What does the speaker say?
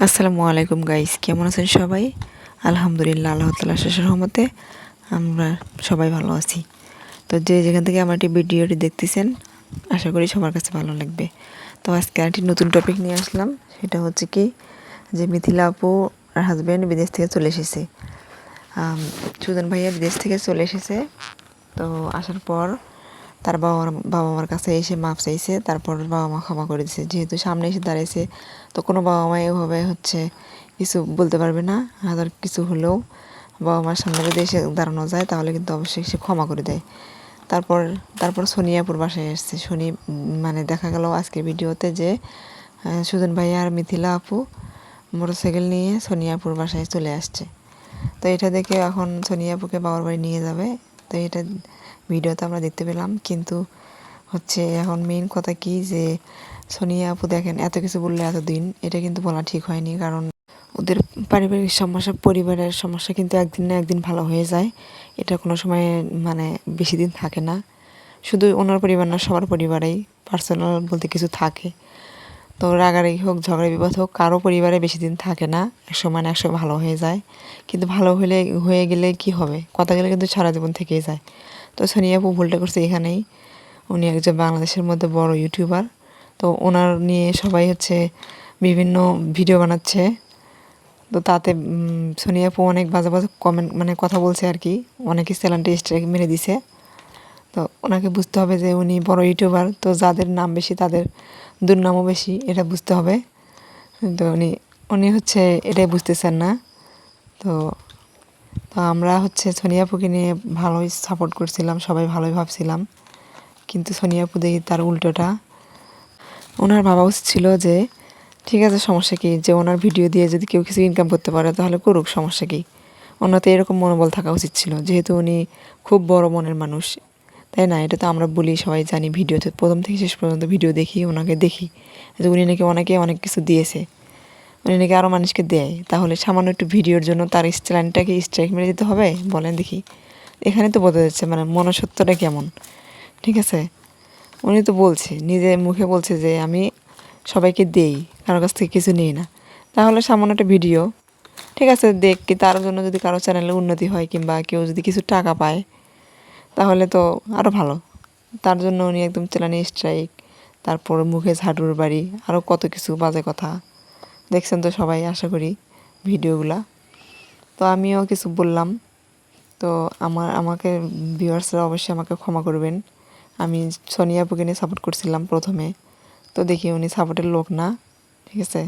আসসালামু আলাইকুম গাইস, কেমন আছেন সবাই? আলহামদুলিল্লাহ, আল্লাহ তাআলার শেষ রহমতে আমরা সবাই ভালো আছি। তো যে যেখান থেকে আমার ভিডিওটি দেখতেছেন, আশা করি সবার কাছে ভালো লাগবে। তো আজকে একটি নতুন টপিক নিয়ে আসলাম, সেটা হচ্ছে কি যে মিথিলা আপু আর হাজব্যান্ড বিদেশ থেকে চলে এসেছে। সুজন ভাইয়া বিদেশ থেকে চলে এসেছে। তো আসার পর তার বাবা মার কাছে এসে মাপ চাইছে, তারপর বাবা মা ক্ষমা করে দিয়েছে। যেহেতু সামনে এসে দাঁড়িয়েছে, তো কোনো বাবা মা এভাবে কিছু বলতে পারবে না। হাজার কিছু হলেও বাবা মার সামনে যদি এসে দাঁড়ানো যায়, তাহলে কিন্তু অবশ্যই সে ক্ষমা করে দেয়। তারপর তারপর সোনিয়াপুর বাসায় এসছে। মানে দেখা গেল আজকের ভিডিওতে যে সুজন ভাইয়া আর মিথিলা আপু মোটরসাইকেল নিয়ে সোনিয়াপুর বাসায় চলে আসছে। তো এটা দেখে এখন সোনিয়াপুকে বাবার বাড়ি নিয়ে যাবে। তো এটা ভিডিওতে আমরা দেখতে পেলাম, কিন্তু এখন মেইন কথা কি যে সোনিয়া আপু দেখেন এত কিছু বললে এতদিন, এটা কিন্তু বলা ঠিক হয়নি। কারণ ওদের পারিবারিক সমস্যা, পরিবারের সমস্যা কিন্তু একদিন না একদিন ভালো হয়ে যায়। এটা কোনো সময় মানে বেশি দিন থাকে না। শুধু ওনার পরিবার না, সবার পরিবারেই পার্সোনাল বলতে কিছু থাকে। তো রাগারাগি হোক, ঝগড়া বিবাদ হোক, কারো পরিবারে বেশি দিন থাকে না। একসময় না একসময় ভালো হয়ে যায়। কিন্তু ভালো হয়ে গেলে কি হবে, কথা গেলে কিন্তু সারা জীবন থেকেই যায়। তো সোনিয়া আপু ভুলটা করছে এখানেই। উনি একজন বাংলাদেশের মধ্যে বড় ইউটিউবার। তো ওনার নিয়ে সবাই বিভিন্ন ভিডিও বানাচ্ছে। তো তাতে সোনিয়া আপু অনেক বাজে বাজে কমেন্ট মানে কথা বলছে আর কি। অনেকে চ্যানেলটা স্ট্রাইক মেরে দিছে। তো ওনাকে বুঝতে হবে যে উনি বড় ইউটিউবার, তো যাদের নাম বেশি তাদের দুর্নামও বেশি, এটা বুঝতে হবে। তো উনি এটাই বুঝতেছেন না। তো তো আমরা সোনিয়া আপুকে নিয়ে ভালোই সাপোর্ট করছিলাম, সবাই ভালোই ভাবছিলাম। কিন্তু সোনিয়া আপু দেখি তার উল্টোটা। ওনার ভাবা উচিত ছিল যে ঠিক আছে, সমস্যা কী, যে ওনার ভিডিও দিয়ে যদি কেউ কিছু ইনকাম করতে পারে তাহলে করুক, সমস্যা কী। ওনার তো এরকম মনোবল থাকা উচিত ছিল, যেহেতু উনি খুব বড় মনের মানুষ, তাই না? এটা তো আমরা বলি, সবাই জানি। ভিডিওতে প্রথম থেকে শেষ পর্যন্ত ভিডিও দেখি, ওনাকে দেখি যে উনি নাকি অনেক কিছু দিয়েছে, উনি নাকি আরও মানুষকে দেয়। তাহলে সামান্য একটু ভিডিওর জন্য তার চ্যানেলটাকে স্ট্রাইক মেরে দিতে হবে? বলেন দেখি। এখানে তো বোঝা যাচ্ছে মানে মনুষ্যত্বটা কেমন। ঠিক আছে, উনি তো বলছে, নিজে মুখে বলছে যে আমি সবাইকে দেই, কারোর কাছ থেকে কিছু নিই না। তাহলে সামান্য একটা ভিডিও, ঠিক আছে, দেখ কি, তার জন্য যদি কারো চ্যানেলে উন্নতি হয় কিংবা কেউ যদি কিছু টাকা পায়, তাহলে তো আরও ভালো। তার জন্য উনি একদম চ্যানেলে স্ট্রাইক, তারপর মুখে ঝাড়ুর বাড়ি, আরও কত কিছু বাজে কথা। দেখছেন তো সবাই, আশা করি ভিডিওগুলা। তো আমিও কিছু বললাম। তো আমাকে ভিউয়ার্সরা অবশ্যই আমাকে ক্ষমা করবেন। আমি সোনিয়া আপুকে নিয়ে সাপোর্ট করছিলাম প্রথমে, তো দেখি উনি সাপোর্টের লোক না। ঠিক আছে।